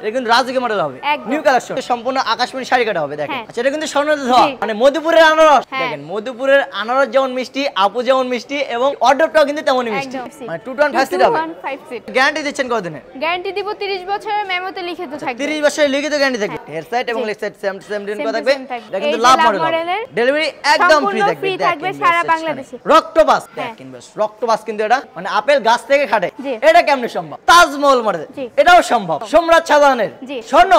এটা কিন্তু রাজকীয় মডেল হবে, নিউ কালেকশন, সম্পূর্ণ আকাশমণি শাড়ি কাটা হবে। দেখেন আচ্ছা, এটা কিন্তু স্বর্ণের ধোয়া, মানে মধুপুরের আনারস। দেখেন মধুপুরের আনারস যেমন মিষ্টি, আপু যেমন মিষ্টি, এবং অর্ডারটাও কিন্তু তেমনই মিষ্টি। মানে 215 সিট হবে। গ্যারান্টি দিচ্ছেন কতদিনে? গ্যারান্টি দিব 30 বছরের, মেমোতে লিখিত থাকবে। 30 বছরের লিখিত গ্যারান্টি থাকবে। হেয়ার সাইড এবং লেগ সাইড সেম ডিজাইন করা থাকবে। এটা কিন্তু লাভ মডেল। ডেলিভারি একদম ফ্রি থাকবে সারা বাংলাদেশে। রক্তবাস, দেখেন বেশ রক্তবাস কিন্তু এটা মানে আপেল গাছ থেকে কাটে। এটা কেমনে সম্ভব? তাজমহল মডেল, এটাও সম্ভব। সম্রাট শাহজাহানের স্বর্ণ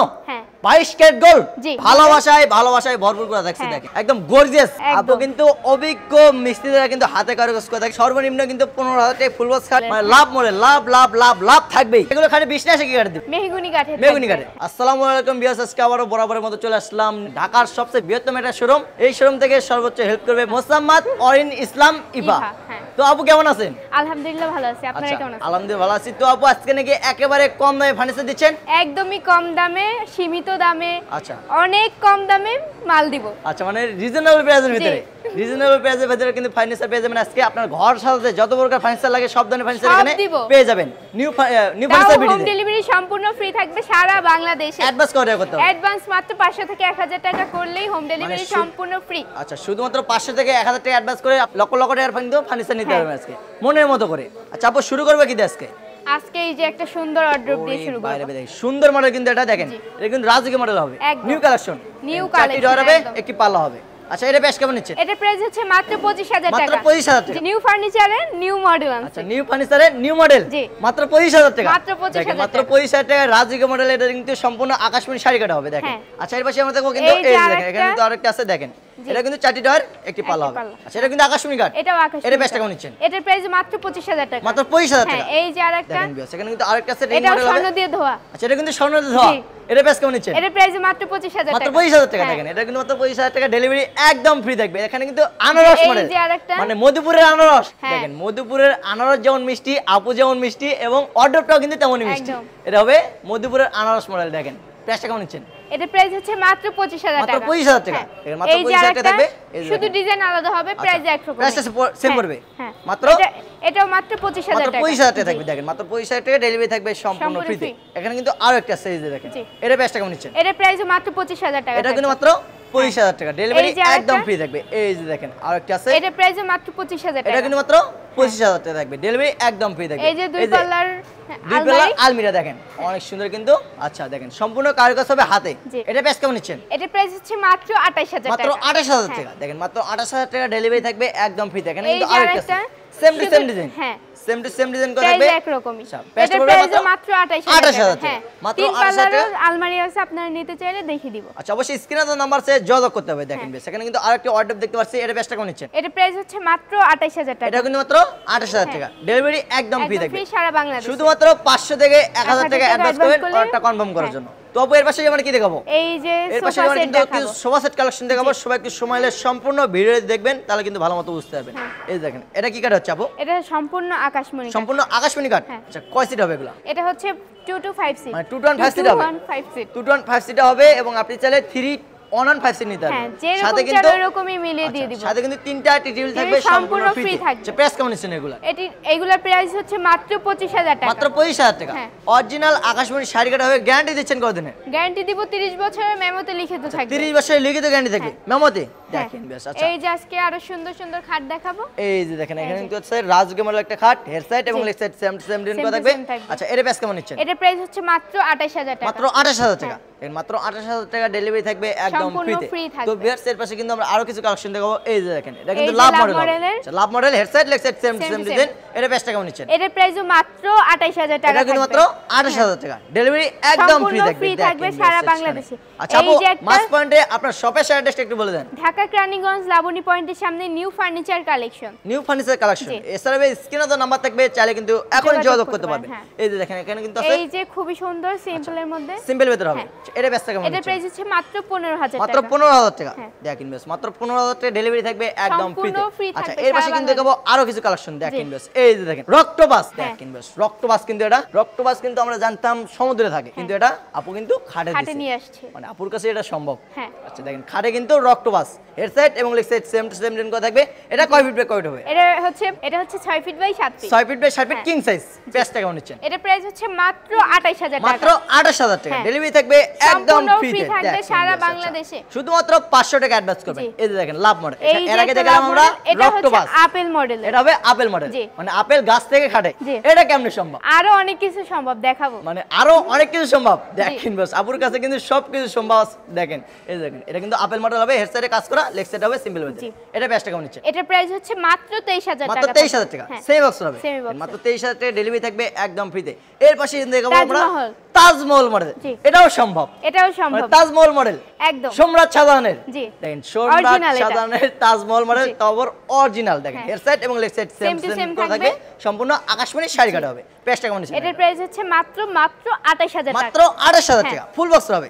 22 ক্যারেট গোল্ড, ভালোবাসায় ভরপুর করে থাকছে। দেখেন একদম গর্জিয়াস। আপু কিন্তু অভিজ্ঞ মিস্ত্রিরা কিন্তু হাতে কারুকাজ করে থাকে। সর্বনিম্ন কিন্তু 15,000 টাকা ফুল বক্স কাট, মানে লাভ মডেল, লাভ থাকবে। এগুলো খালি 20 না কি কাটে দিবে? মেহগনি কাটে। আসসালামু আলাইকুম ভিউয়ার্স, আজকে আবারো বরাবরের মতো চলে আসলাম ঢাকার সবচেয়ে বৃহত্তম একটা শোরুম। এই শোরুম থেকে সর্বোচ্চ হেল্প করবে মোসাম্মদ অরিন ইসলাম ইভা। তো আপু কেমন আছেন? আলহামদুলিল্লাহ ভালো আছি, আপনারা কেমন আছেন? আলহামদুলিল্লাহ ভালো আছি। তো আপু আজকে নাকি একেবারে কম দামে ফার্নিচার দিচ্ছেন? একদমই কম দামে, সীমিত দামে, আচ্ছা অনেক কম দামে মাল দিব। আচ্ছা, মানে রিজনেবল প্রাইসের ভিতরে, রিজনেবল প্রাইসের ভিতরে কিন্তু ফার্নিচার পেয়ে যাবেন। আজকে আপনার ঘর সাজাতে যত প্রকার ফার্নিচার লাগে সব ধরনের ফার্নিচার এখানে পেয়ে যাবেন। New furniture video, home delivery সম্পূর্ণ ফ্রি থাকবে সারা বাংলাদেশে। অ্যাডভান্স করে করতে হবে। অ্যাডভান্স মাত্র 500 থেকে 1000 টাকা করলেই হোম ডেলিভারি সম্পূর্ণ ফ্রি। আচ্ছা, শুধুমাত্র 500 থেকে 1000 টাকা অ্যাডভান্স করে লক্ষ লক্ষ টাকার ফার্নিচার নিতে পারবেন আজকে মনের মতো করে। আচ্ছা আপু, শুরু করবে কি আজকে? আজকে এই যে একটা সুন্দর অর্ডার দিয়ে শুরু করব। সুন্দর মডেল কিন্তু এটা দেখেন, এটা কিন্তু রাজকীয় মডেল হবে, নিউ কালেকশন। হবে একটি পাল্লা হবে। আচ্ছা, এটা বেশ কেমন নিচ্ছে? এটা প্রাইস হচ্ছে মাত্র 25000 টাকা। মাত্র 25000 টাকা। নিউ ফার্নিচারের নিউ মডেল আছে। আচ্ছা, নিউ ফার্নিচারের নিউ মডেল মাত্র 25000 টাকা। মাত্র 25000 টাকা রাজকীয় মডেল। এটা কিন্তু সম্পূর্ণ আকাশমণি শাড়ি কাটা হবে। দেখেন আচ্ছা, এর পাশে আমরা দেখো কিন্তু এই দেখেন এখানে কিন্তু আরেকটা আছে। দেখেন এটা কিন্তু 4টি ডয়ার একটি পাল্লা হবে। আচ্ছা, এটা কিন্তু আকাশমণি কাট। এটাও আকাশমণি। এটা বেশ কেমন নিচ্ছেন? এটার প্রাইস মাত্র 25000 টাকা। মাত্র 25000 টাকা। হ্যাঁ, এই যে আরেকটা দেখেন বিয়াস, এখানে কিন্তু আরেকটা আছে রিং মডেল হবে। এটা স্বর্ণ দিয়ে ধোয়া। আচ্ছা, এটা কিন্তু স্বর্ণ দিয়ে ধোয়া। এটা বেশ কেমন নিচ্ছেন? এটার প্রাইস মাত্র 25000 টাকা। মাত্র 25000 টাকা। দেখেন এটা কিন্তু মাত্র 25000 টাকা, ডেলিভারি একদম ফ্রি থাকবে। এখানে কিন্তু আনারস মডেল, মানে মধুপুরের আনারস। দেখেন মধুপুরের আনারস যেমন মিষ্টি, আপু যেমন মিষ্টি, এবং অর্ডারটাও কিন্তু তেমনই মিষ্টি। এটা হবে মধুপুরের আনারস মডেল। দেখেন প্রাইসটা কেমন নিচ্ছেন? এটা প্রাইস হচ্ছে মাত্র 25000 টাকা। মাত্র 25000 টাকা। দেখেন মাত্র 25000 টাকা থাকবে। শুধু ডিজাইন আলাদা হবে, প্রাইস একরকম। প্রাইসটা সেম পড়বে। মাত্র এটাও মাত্র 25000 টাকা। মাত্র 25000 টাকা থাকবে। দেখেন মাত্র 25000 টাকা, ডেলিভারি থাকবে সম্পূর্ণ ফ্রিতে। এখানে কিন্তু আরো একটা সাইজ দেখেন। এটা প্রাইসটা কেমন নিচ্ছেন? এটা প্রাইস মাত্র 25000 টাকা। এটা কিন্তু মাত্র 25000 টাকা, ডেলিভারি একদম ফ্রি থাকবে। এই যে দেখেন আরেকটা আছে। এটা প্রাইস মাত্র 25000 টাকা। এটা কিন্তু মাত্র 25000 টাকা থাকবে, ডেলিভারি একদম ফ্রি থাকবে। এই যে দুই পাল্লার আলমিরা দেখেন অনেক সুন্দর কিন্তু। আচ্ছা দেখেন সম্পূর্ণ কারুকাজ হবে হাতে। এটা প্রাইস কেমন নিচ্ছেন? এটা প্রাইস হচ্ছে মাত্র 28000 টাকা। মাত্র 28000 টাকা। দেখেন মাত্র 28000 টাকা, ডেলিভারি থাকবে একদম ফ্রি। এখানে কিন্তু আরেকটা সেম ডিজাইন। হ্যাঁ, সেম ডিজাইন করা থাকবে, একরকমই। এটা প্রাইস মাত্র 28000 টাকা। মাত্র 28000 টাকা। আলমারি আছে, আপনারা নিতে চাইলে দেখিয়ে দিব। আচ্ছা, অবশ্যই স্ক্রিনে দেওয়া নাম্বার আছে, যোগাযোগ করতে হবে। দেখেন বেশ, এখানে কিন্তু আরেকটা অর্ডার দেখতে পাচ্ছি। এটা প্রাইসটা কেমন নিচ্ছেন? এটা প্রাইস হচ্ছে মাত্র 28000 টাকা। এটা কিন্তু মাত্র 28000 টাকা, ডেলিভারি একদম ফ্রি থাকবে সারা বাংলাদেশে। শুধুমাত্র 500 থেকে 1000 টাকা অ্যাডভান্স করবেন অর্ডারটা কনফার্ম করার জন্য। তো আপু এর পাশে আমরা কি দেখাবো? এই যে সোফা সেট দেখাবো, সোফা সেট কালেকশন দেখাবো। সবাই একটু সময় নিয়ে সম্পূর্ণ ভিডিও দেখবেন, তাহলে কিন্তু ভালোমতো বুঝতে পারবেন। এই দেখেন এটা কি কাঠ হচ্ছে আপু? এটা সম্পূর্ণ আকাশমণি, সম্পূর্ণ আকাশমণি কাঠ। আচ্ছা, কয় সিট হবে এগুলো? এটা হচ্ছে 2 to 5 সিট, মানে 2 to 5 সিট হবে। 2 to 5 সিট হবে, এবং আপনি চাইলে 3-1-5 সিট নিতে পারবেন। সাথে কিন্তু এরকমই মিলিয়ে দিয়ে দিব। সাথে কিন্তু 3টা টেবিল থাকবে সম্পূর্ণ ফ্রি থাকবে। আচ্ছা, প্রাইস কেমন নিছেন এগুলা? এগুলার প্রাইস হচ্ছে মাত্র 25000 টাকা। মাত্র 25000 টাকা। অরিজিনাল আকাশমণি শাড়ি কাটা হবে। গ্যারান্টি দিচ্ছেন কতদিনের? গ্যারান্টি দিব 30 বছরের, মেমোতে লিখিত থাকবে। 30 বছরের লিখিত গ্যারান্টি থাকবে মেমোতে। দেখেন বেশ। আচ্ছা, এই যে আজকে আরো সুন্দর সুন্দর খাট দেখাবো। এই যে দেখেন এখানে কিন্তু হচ্ছে রাজকীয় মডেল একটা খাট, হেয়ার সাইড এবং লেগ সাইড সেম ডিজাইন করা থাকবে। আচ্ছা, এর প্রাইস কেমন নিচ্ছেন? এটার প্রাইস হচ্ছে মাত্র 28000 টাকা। মাত্র 28000 টাকা। এর মাত্র 28000 টাকা, ডেলিভারি থাকবে একদম ফ্রিতে। তো ভিউয়ার্স এর পাশে কিন্তু আমরা আরো কিছু কালেকশন দেখাবো। এই যে দেখেন এটা কিন্তু লাভ মডেল। আচ্ছা, love model, head side leg side same design. এর প্রাইসটা কেমন নিচ্ছেন? এটার প্রাইসও মাত্র 28000 টাকা। এটা কিন্তু মাত্র 28000 টাকা, ডেলিভারি একদম ফ্রি থাকবে সারা বাংলাদেশে। আচ্ছা আপু, মাস পয়েন্টে আপনার শপের অ্যাড্রেসটা একটু বলে দেন। ঢাকা রানীগঞ্জ লাবণী পয়েন্টের সামনে new furniture collection. New furniture collection. এছাড়া স্ক্রিনে তো নাম্বার থাকবে, চাইলে কিন্তু এখন যোগাযোগ করতে পারবেন। এই যে দেখেন এখানে কিন্তু আছে, এই যে খুবই সুন্দর সিম্পলের মধ্যে, সিম্পল ভেতর হবে। এটা বেচতে কেমন? এটা প্রাইস হচ্ছে মাত্র 15000 টাকা। মাত্র 15000 টাকা। দেখেন বেশ মাত্র 15000 টাকা ডেলিভারি থাকবে একদম ফ্রিতে। আচ্ছা এর পাশে কিন্তু দেখাবো আরো কিছু কালেকশন। দেখেন বেশ এই যে দেখেন রক্তবাস। দেখেন বেশ রক্তবাস কিন্তু এটা রক্তবাস কিন্তু আমরা জানতাম সমুদ্রে থাকে, কিন্তু এটা আপু কিন্তু খাটে নিয়ে আসছে, মানে আপুর কাছে এটা সম্ভব। আচ্ছা দেখেন খাটে কিন্তু রক্তবাস হেড সাইড এবং leg side same to same design করা থাকবে। এটা কয় ফিট বাই কয় ফিট হবে? এটা হচ্ছে 6 feet by 7 feet. 6 feet by 7 feet king size. প্রাইসটা কেমন নিচ্ছেন? এটা প্রাইস হচ্ছে মাত্র 28000 টাকা। মাত্র 28000 টাকা ডেলিভারি থাকবে একদম ফ্রিতে। থাকবে সারা বাংলাদেশে। শুধুমাত্র 500 টাকা অ্যাডভান্স করবেন। এই যে দেখেন লাভ মডেল। এর আগে দেখলাম আমরা রক্তবাস। Apple model. এটা হবে আপেল মডেল, মানে আপেল গাছ থেকে কাটে। এটা কেমনে সম্ভব? আরো অনেক কিছু সম্ভব দেখাবো, মানে আরো অনেক কিছু সম্ভব। দেখেন বস আপুর কাছে কিন্তু সবকিছু সম্ভব। দেখেন এই দেখেন এটা কিন্তু আপেল মডেল হবে, হেড সাইডে কাজ করা, লেগ সাইড হবে সিম্পল হবে। এটা প্রাইসটা কেমন নিচ্ছে? এটা প্রাইস হচ্ছে মাত্র 23000 টাকা। মাত্র 23000 টাকা সেম বক্স হবে। মাত্র 23000 টাকা ডেলিভারি থাকবে একদম ফ্রিতে। এর পাশে দেখাবো আমরা তাজমহল মডেল। এটাও সম্ভব, তাজমহল মডেল একদম সম্রাট শাহজাহানের। দেখেন সম্রাট শাহজাহানের তাজমহল মডেল, তবর অরিজিনাল। দেখেন হেড সাইড এবং লেগ সাইড সেম সেম করে থাকবে, সম্পূর্ণ আকাশমণি শাড়ি কাটা হবে। প্রাইসটা কেমন নিচ্ছে? এটার প্রাইস হচ্ছে মাত্র 28000 টাকা। মাত্র 28000 টাকা ফুল বক্স হবে।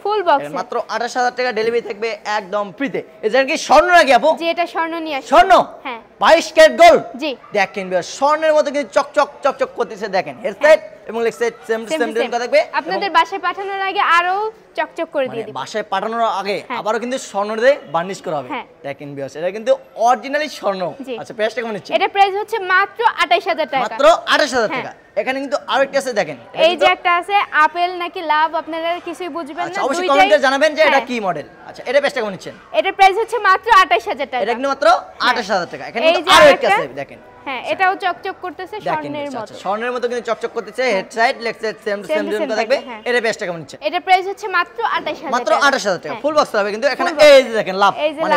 মাত্র 28000 টাকা ডেলিভারি থাকবে একদম ফ্রিতে। এটা কি স্বর্ণ নাকি আপু? জি এটা স্বর্ণ নিয়ে আসছে। স্বর্ণ? হ্যাঁ 22 ক্যারেট গোল্ড। জি দেখেন স্বর্ণের মতো কিন্তু চকচক চকচক করতেছে। দেখেন হেড সাইড এবং leg side same same design করা থাকবে। আপনাদের বাসায় পাঠানোর আগে আরো চকচক করে দিয়ে দিবেন। বাসায় পাঠানোর আগে আবারো কিন্তু স্বর্ণ দিয়ে বার্নিশ করা হবে। দেখেন ভিউয়ার্স এটা কিন্তু অরিজিনালি স্বর্ণ। আচ্ছা প্রাইসটা কেমন নিচ্ছে? এটা প্রাইস হচ্ছে মাত্র 28000 টাকা। মাত্র 28000 টাকা। এখানে কিন্তু আরেকটা আছে দেখেন, এই যে একটা আছে আপেল নাকি লাভ, আপনারা কিছুই বুঝবেন না। আচ্ছা অবশ্যই কমেন্টে জানাবেন যে এটা কি মডেল। আচ্ছা এটা প্রাইসটা কেমন নিচ্ছেন? এটা প্রাইস হচ্ছে মাত্র 28000 টাকা। এটা কিন্তু মাত্র 28000 টাকা। এখানে কিন্তু আরেকটা আছে দেখেন। হ্যাঁ এটাও চকচক করতেছে স্বর্ণের মতো। স্বর্ণের মতো কিন্তু চকচক করতেছে, head side leg side same same design করা থাকবে। এর প্রাইসটা কেমন নিচ্ছে? এটা প্রাইস হচ্ছে মাত্র 28000 টাকা। মাত্র 28000 টাকা ফুল বক্স হবে। কিন্তু এখানে এই যে দেখেন লাভ, মানে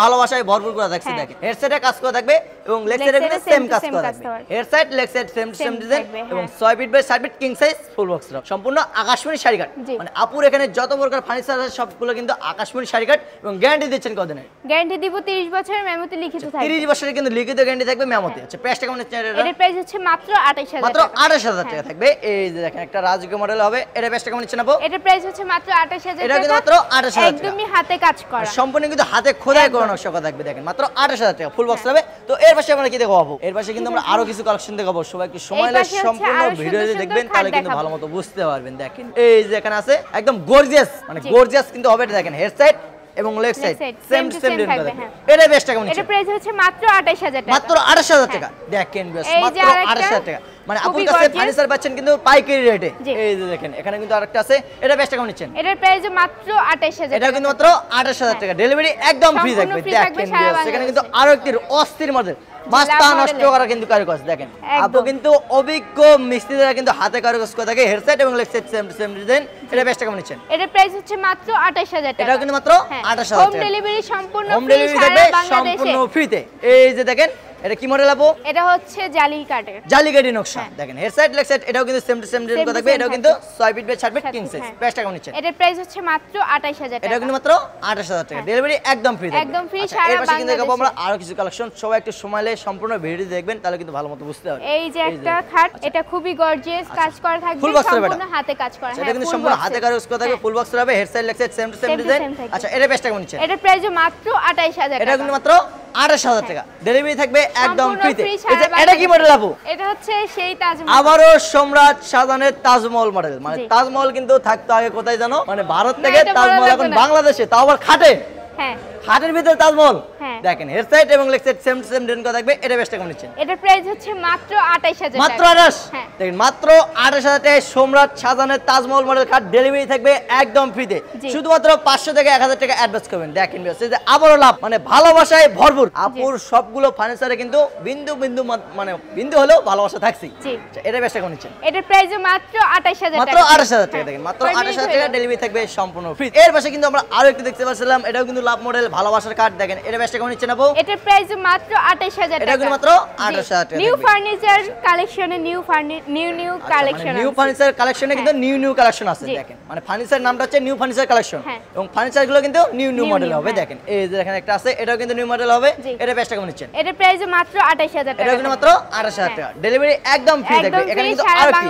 ভালোবাসায় ভরপুর করা থাকছে। দেখেন হেড সাইডে কাজ করা থাকবে এবং লেগ সাইডে কিন্তু সেম কাজ করা থাকবে। Head side leg side same same design এবং 6 feet by 7 feet king size full box হবে, সম্পূর্ণ আকাশমণি শাড়ি কাট। মানে আপুর এখানে যত প্রকার ফার্নিচার আছে সবগুলো কিন্তু আকাশমণি শাড়ি কাট এবং গ্যারান্টি দিচ্ছেন কতদিনের? গ্যারান্টি দিব 30 বছরের মেমোতে লিখিত থাকবে। 30 বছরের কিন্তু লিখিত গ্যারান্টি থাকবে মেমোতে। আচ্ছা প্রাইসটা কেমন নিচ্ছে? এর প্রাইস হচ্ছে মাত্র 28000 টাকা। মাত্র 28000 টাকা থাকবে। এই যে দেখেন একটা রাজকীয় মডেল হবে। এর প্রাইসটা কেমন নিচ্ছে আপু? এর প্রাইস হচ্ছে মাত্র 28000 টাকা। এটা কিন্তু মাত্র 28000 টাকা, একদমই হাতে কাজ করা, সম্পূর্ণ কিন্তু হাতে খোদাই করা নকশা করা থাকবে। দেখেন মাত্র 28000 টাকা ফুল বক্স হবে। তো এর পাশে আমরা কি দেখাবো? এর পাশে কিন্তু আমরা আরো কিছু কালেকশন দেখাবো। সবাই একটু সময় নিয়ে সম্পূর্ণ ভিডিওটি দেখবেন, তাহলে কিন্তু ভালোমতো বুঝতে পারবেন। দেখেন এই যে এখানে আছে একদম গর্জিয়াস, মানে গর্জিয়াস কিন্তু হবে। দেখেন হেড সাইড এবং leg side same same design করা থাকবে। এর প্রাইসটা কেমন? এর প্রাইস হচ্ছে মাত্র 28000 টাকা। মাত্র 28000 টাকা। দেখেন বেশ মাত্র 28000 টাকা। মানে আপুর কাছে ফার্নিচার পাচ্ছেন কিন্তু পাইকারি রেটে। এই যে দেখেন এখানে কিন্তু আরেকটা আছে। এটা প্রাইসটা কেমন নিচ্ছেন? এর প্রাইস মাত্র 28000 টাকা। এটা কিন্তু মাত্র 28000 টাকা ডেলিভারি একদম ফ্রি থাকবে। দেখেন এখানে কিন্তু আরো একটি অস্থির মডেল, মাস্তা নষ্ট করা কিন্তু কারুকাজ। দেখেন আপু কিন্তু অভিজ্ঞ মিস্ত্রিরা কিন্তু হাতে কারুকাজ করে থাকে। হেড সাইড এবং leg side same same design. এটা প্রাইসটা কেমন নিচ্ছেন? এর প্রাইস হচ্ছে মাত্র 28000 টাকা। এটা কিন্তু মাত্র 28000 টাকা। হোম ডেলিভারি সম্পূর্ণ হোম ডেলিভারি থাকবে সম্পূর্ণ ফ্রিতে। এই যে দেখেন এটা কি মডেল আপু? এটা হচ্ছে জালি কাটের, জালি কাটি নকশা। দেখেন হেড সাইড লেগ সাইড এটাও কিন্তু সেম টু সেম ডিজাইন করা থাকবে। এটাও কিন্তু 6 feet by 7 feet king size. প্রাইসটা কেমন নিচ্ছেন? এর প্রাইস হচ্ছে মাত্র 28000 টাকা। এটা কিন্তু মাত্র 28000 টাকা ডেলিভারি একদম ফ্রি থাকবে। একদম ফ্রি আচ্ছা, সারা এর পাশে কিন্তু দেখাবো আমরা বাংলাদেশে। আরো কিছু কালেকশন। সবাই একটু সময় নিয়ে সম্পূর্ণ ভিডিওটি দেখবেন, তাহলে কিন্তু ভালোমতো বুঝতে পারবেন। এই যে একটা খাট, এটা খুবই গর্জিয়াস কাজ করা থাকবে, ফুল বক্স হবে। সম্পূর্ণ হাতে কাজ করা। এটা কিন্তু সম্পূর্ণ হাতে কাজ করা থাকবে, ফুল বক্স হবে। Head side leg side same to same design. আচ্ছা এর প্রাইসটা কেমন নিচ্ছেন? এর প্রাইস মাত্র 28000 টাকা। এটা কিন্তু মাত্র 28000 টাকা ডেলিভারি থাকবে একদম ফ্রিতে। এটা কি মডেল আপু? এটা হচ্ছে সেই তাজমহল, আবারও সম্রাট শাহজাহানের তাজমহল মডেল। মানে তাজমহল কিন্তু থাকতো আগে কোথায় জানো? মানে ভারত থেকে তাজমহল এখন বাংলাদেশে, তাও আবার খাটে। হ্যাঁ খাটের ভিতরে তাজমহল। দেখেন হেড সাইড এবং leg side same same design করা থাকবে। এটা প্রাইসটা কেমন নিচ্ছেন? এটার প্রাইস হচ্ছে মাত্র 28000 টাকা। মাত্র 28। দেখেন মাত্র 28000 টাকায় সম্রাট শাহজাহানের তাজমহল মডেল খাট ডেলিভারি থাকবে একদম ফ্রিতে। শুধুমাত্র 500 থেকে 1000 টাকা অ্যাডভান্স করবেন। দেখেন যে আবারও লাভ, মানে ভালোবাসায় ভরপুর। আপুর সবগুলো ফার্নিচারে কিন্তু বিন্দু বিন্দু মানে বিন্দু হলেও ভালোবাসা থাকছে। এটা প্রাইসটা কেমন নিচ্ছেন? এটার প্রাইস মাত্র 28000 টাকা। মাত্র 28000 টাকা। দেখেন মাত্র 28000 টাকা ডেলিভারি থাকবে সম্পূর্ণ ফ্রি। এর পাশে কিন্তু আমরা আরো একটু দেখতে পাচ্ছিলাম, এটাও কিন্তু লাভ মডেল ভালোবাসার কার্ড। দেখেন এটা প্রাইসটা কেমন নিচ্ছেন আপু? এটার প্রাইস মাত্র 28000 টাকা। এটা কিন্তু মাত্র 28000 টাকা। নিউ ফার্নিচার কালেকশনে নিউ কালেকশন, নিউ ফার্নিচার কালেকশনে কিন্তু নিউ কালেকশন আছে। দেখেন মানে ফার্নিচার নামটা হচ্ছে নিউ ফার্নিচার কালেকশন এবং ফার্নিচার গুলো কিন্তু নিউ মডেল হবে। দেখেন এই যে এখানে একটা আছে, এটাও কিন্তু নিউ মডেল হবে। এটা প্রাইসটা কেমন নিচ্ছেন? এটার প্রাইস মাত্র 28000 টাকা। এটা কিন্তু মাত্র 28000 টাকা ডেলিভারি একদম ফ্রি থাকবে। এখানে কিন্তু আরো কি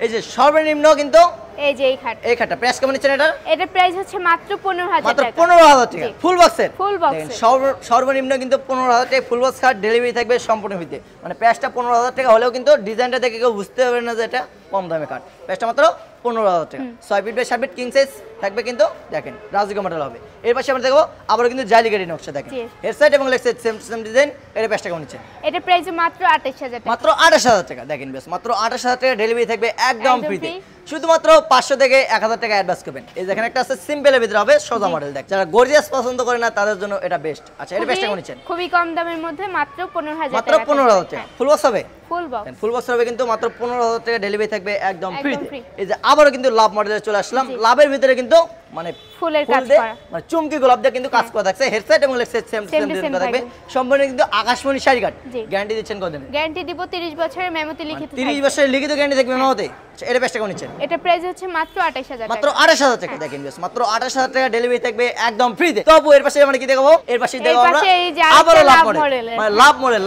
এই যে সর্বনিম্ন কিন্তু এই যে এই খাটটা প্রাইস কেমন নিচ্ছেন এটা? এটা প্রাইস হচ্ছে মাত্র 15000 টাকা। মাত্র 15000 টাকা ফুল বক্সের। ফুল বক্স সর্বনিম্ন কিন্তু 15000 টাকা ফুল বক্স খাট ডেলিভারি থাকবে সম্পূর্ণ ফ্রিতে। মানে প্রাইসটা 15000 টাকা হলেও কিন্তু ডিজাইনটা দেখে কেউ বুঝতে পারবে না যে এটা কম দামে খাট। প্রাইসটা মাত্র 15000 টাকা। 6 feet by 7 feet king size থাকবে কিন্তু দেখেন রাজকীয় মডেল হবে। এর পাশে আমরা দেখো আবার কিন্তু জালিকারি নকশা দেখেন। হেড সাইড এবং লেগ সাইড সেম ডিজাইন। এর প্রাইসটা কেমন নিচ্ছেন? এটা প্রাইস মাত্র 28000 টাকা। মাত্র 28000 টাকা দেখেন বেশ মাত্র 28000 টাকা ডেলিভারি থাকবে একদম ফ্রিতে। শুধুমাত্র 500 থেকে 1000 টাকা অ্যাডভান্স করবেন। এই দেখেন একটা আছে সিম্পলের ভিতরে হবে সোজা মডেল দেখ। যারা গর্জিয়াস পছন্দ করে না তাদের জন্য এটা বেস্ট। আচ্ছা এর প্রাইসটা কেমন নিচ্ছেন? খুবই কম দামের মধ্যে মাত্র 15000 টাকা। মাত্র 15000 টাকা ফুল বক্স হবে। ফুল বক্স হবে কিন্তু মাত্র 15000 টাকা ডেলিভারি থাকবে একদম ফ্রিতে। এই যে আবারও কিন্তু লাভ মডেলে চলে আসলাম। লাভের ভিতরে কিন্তু মানে ফুলের কাজ করা মানে চুমকি গোলাপ দিয়ে কিন্তু কাজ করা থাকছে। হেড সাইড এবং লেগ সাইড সেম ডিজাইন করা থাকবে। সম্পূর্ণ কিন্তু আকাশমণি শাড়ি কাট। গ্যারান্টি দিচ্ছেন কত দিনের? গ্যারান্টি দিব 30 বছরের মেমোতে লিখিত থাকবে। 30 বছরের লিখিত গ্যারান্টি থাকবে মেমোতে। এর প্রাইসটা কেমন নিচ্ছেন? এটা প্রাইস হচ্ছে মাত্র 28000 টাকা। মাত্র 28000 টাকা দেখেন বেশ মাত্র 28000 টাকা ডেলিভারি থাকবে একদম ফ্রিতে। তো আপু এর পাশে আমরা কি দেখাবো? এর পাশে দেখাবো আমরা আবারও লাভ মডেল। মানে লাভ মডেল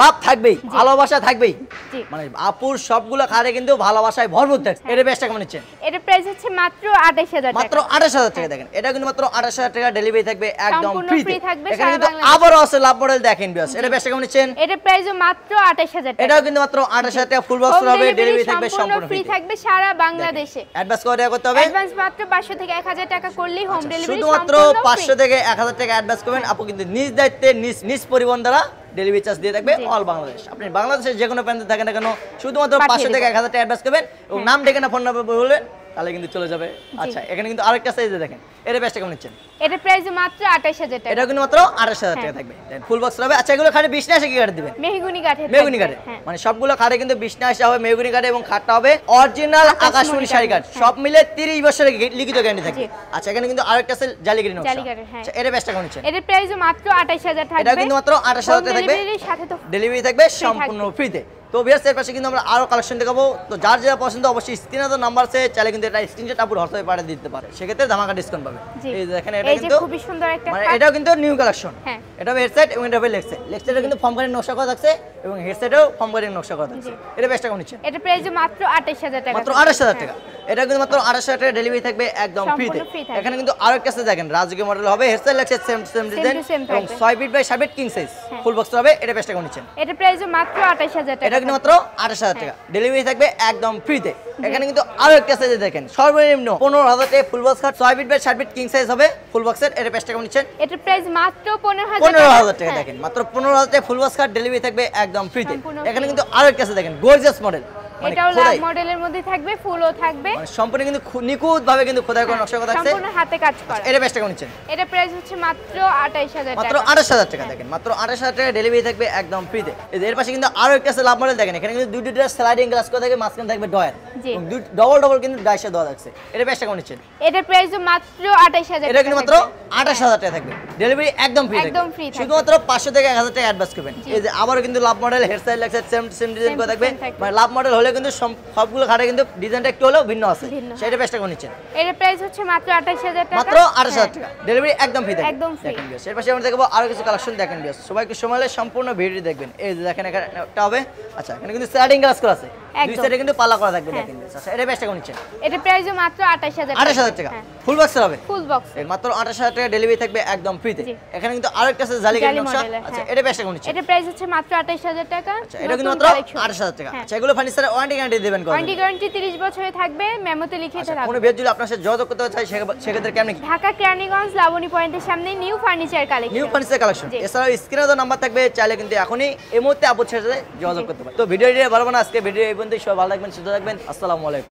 লাভ থাকবেই, ভালোবাসা থাকবেই। মানে আপুর সবগুলো খাটে কিন্তু ভালোবাসায় ভরপুর থাকছে। এর প্রাইসটা কেমন নিচ্ছেন? এর প্রাইস হচ্ছে মাত্র 28000 টাকা। মাত্র 28000 টাকা দেখেন। এটা কিন্তু মাত্র 28000 টাকা ডেলিভারি থাকবে একদম ফ্রিতে। থাকবে এখানে কিন্তু আবারও আছে লাভ মডেল দেখেন বেশ। এর প্রাইসটা কেমন নিচ্ছেন? এর প্রাইস মাত্র 28000 টাকা। এটাও কিন্তু মাত্র 28000 টাকা ফুল বক্স হবে ডেলিভারি থাকবে সম্পূর্ণ ফ্রি থাকবে সারা বাংলাদেশে। অ্যাডভান্স করে করতে হবে। অ্যাডভান্স মাত্র 500 থেকে 1000 টাকা করলেই হোম ডেলিভারি শুধুমাত্র 500 থেকে 1000 টাকা অ্যাডভান্স করবেন। আপু কিন্তু নিজ দায়িত্বে নিজ পরিবহন দ্বারা ডেলিভারি চার্জ দিয়ে থাকবে অল বাংলাদেশ। আপনি বাংলাদেশের যে কোনো প্রান্তে থাকেন না কেন শুধুমাত্র 500 থেকে 1000 টাকা অ্যাডভান্স করবেন এবং নাম ঠিকানা ফোন নাম্বার বলবেন তাহলে কিন্তু চলে যাবে। আচ্ছা এখানে কিন্তু আরেকটা সাইজে দেখেন। এর প্রাইসটা কেমন নিচ্ছেন? এর প্রাইস মাত্র 28000 টাকা। এটা কিন্তু মাত্র 28000 টাকা থাকবে। ফুল বক্স হবে। আচ্ছা এগুলো খাটে 20 না আসে কি কাটে দিবেন? মেহগনি কাঠে। মেহগনি কাঠে। মানে সবগুলো খাটে কিন্তু 20 না আসে হবে মেহগনি কাঠে এবং খাটটা হবে অরিজিনাল আকাশমণি শাড়ি কাঠ। সব মিলে 30 বছরের লিখিত গ্যারান্টি থাকবে। আচ্ছা এখানে কিন্তু আরেকটা আছে জালিকারি নকশা। আচ্ছা এর প্রাইসটা কেমন নিচ্ছেন? এর প্রাইস মাত্র 28000 থাকবে। এটা কিন্তু মাত্র 28000 টাকা থাকবে। ডেলিভারি থাকবে সম্পূর্ণ ফ্রিতে। তো ভিউয়ার্স এর পাশে কিন্তু আমরা আরো কালেকশন দেখাবো। তো যার যেটা পছন্দ অবশ্যই স্ক্রিনে তো নাম্বার আছে, চাইলে কিন্তু এটা স্ক্রিনশট আপুর হোয়াটসঅ্যাপে পাঠিয়ে দিতে পারে। সেক্ষেত্রে ধামাকা ডিসকাউন্ট পাবে। এই দেখেন এটা কিন্তু খুবই সুন্দর একটা মানে এটাও কিন্তু নিউ কালেকশন। এটা হেড সাইড এবং এটা লেগ সাইড। লেগ সাইডে কিন্তু ফর্ম কাটিং নকশা করা থাকছে এবং হেড সাইডেও ফর্ম কাটিং নকশা করা থাকছে। এটা প্রাইসটা কেমন নিচ্ছেন? এটা প্রাইস মাত্র 28000 টাকা। মাত্র 28000 টাকা। এটা কিন্তু মাত্র 28000 টাকা ডেলিভারি থাকবে একদম ফ্রিতে। এখানে কিন্তু আরো একটা আছে দেখেন রাজকীয় মডেল হবে। Head side leg side same design এবং 6 feet by 7 feet king size full box হবে। এটা প্রাইসটা কেমন নিচ্ছেন? এটা প্রাইস মাত্র 28000 টাকা। এটা কিন্তু মাত্র 28000 টাকা ডেলিভারি থাকবে একদম ফ্রিতে। এখানে কিন্তু আরো একটা সাইজ দেখেন সর্বনিম্ন 15000 টাকা ফুল বক্স খাট 6 feet by 7 feet king size হবে ফুল বক্সের। এর প্রাইসটা কেমন নিচ্ছেন? এটা প্রাইস মাত্র 15000 টাকা দেখেন মাত্র 15000 টাকা ফুল বক্স খাট ডেলিভারি থাকবে একদম ফ্রিতে। এখানে কিন্তু আরো একটা আছে দেখেন গর্জিয়াস মডেল। এটাও লাভ মডেলের মধ্যে থাকবে, ফুলও থাকবে। মানে সম্পূর্ণ কিন্তু নিখুঁত ভাবে কিন্তু খোদাই করা নকশা করা আছে। সম্পূর্ণ হাতে কাজ করা। এর প্রাইসটা কেমন নিচ্ছেন? এটা প্রাইস হচ্ছে মাত্র 28000 টাকা। মাত্র 28000 টাকা দেখেন মাত্র 28000 টাকা ডেলিভারি থাকবে একদম ফ্রিতে। এর পাশে কিন্তু আরো একটা আছে লাভ মডেল দেখেন। এখানে কিন্তু দুইটা স্লাইডিং গ্লাস করা থাকে, মাঝখানে থাকবে ডয়ার এবং ডবল কিন্তু ডাইসে দেওয়া আছে। এর প্রাইসটা কেমন নিচ্ছেন? এটা প্রাইস মাত্র 28000 টাকা। এটা কিন্তু মাত্র 28000 টাকা থাকবে ডেলিভারি একদম ফ্রি থাকবে। শুধুমাত্র 500 থেকে 1000 টাকা অ্যাডভান্স করবেন। এই যে আবারো কিন্তু love model head side leg side same design করা থাকবে। মানে লাভ মডেল হলে কিন্তু সবগুলো খাটে কিন্তু ডিজাইনটা একটু হলেও ভিন্ন আছে। সেটা প্রাইসটা কেমন নিচ্ছেন? এর প্রাইস হচ্ছে মাত্র 28000 টাকা। মাত্র 28000 টাকা ডেলিভারি একদম ফ্রি থাকবে। একদম ফ্রি। দেখেন এর পাশে আমরা দেখব আরো কিছু কালেকশন দেখেন বিয়াস। সবাইকে সময় হলে সম্পূর্ণ ভিডিও দেখবেন। এই যে দেখেন একটা হবে। আচ্ছা এখানে কিন্তু স্লাইডিং গ্লাস করা আছে, দুই সাইডে কিন্তু পাল্লা করা থাকবে দেখেন বিয়াস। আচ্ছা এর প্রাইসটা কেমন নিচ্ছেন? এর প্রাইস মাত্র 28000 টাকা। 28000 টাকা ফুল বক্স হবে। ফুল বক্স এর মাত্র 28000 টাকা ডেলিভারি থাকবে একদম ফ্রিতে। এখানে কিন্তু আরেকটা আছে জালিকারি নকশা। আচ্ছা এর প্রাইসটা কেমন নিচ্ছেন? এর প্রাইস হচ্ছে মাত্র 28000 টাকা। আচ্ছা এটা কিন্তু মাত্র 28000 টাকা। আচ্ছা এগুলো ফার্নিচারের ওয়ারেন্টি গ্যারান্টি দিবেন কত? ওয়ারেন্টি গ্যারান্টি 30 বছরে থাকবে, মেমোতে লিখিত থাকবে। কোনো ব্যক্তি যদি আপনার সাথে যোগাযোগ করতে চায় সেক্ষেত্রে কেমন? ঢাকা কেরানীগঞ্জ লাবণী পয়েন্টের সামনে new furniture collection. New furniture collection. এছাড়াও স্ক্রিনে তো নাম্বার থাকবে, চাইলে কিন্তু এখনই এই মুহূর্তে আপুর সাথে যোগাযোগ করতে পারেন। তো ভিডিওটি ভালো না আজকে ভিডিও এই পর্যন্তই। সবাই ভালো থাকবেন, সুস্থ থাকবেন। আসসালামু আলাইকুম।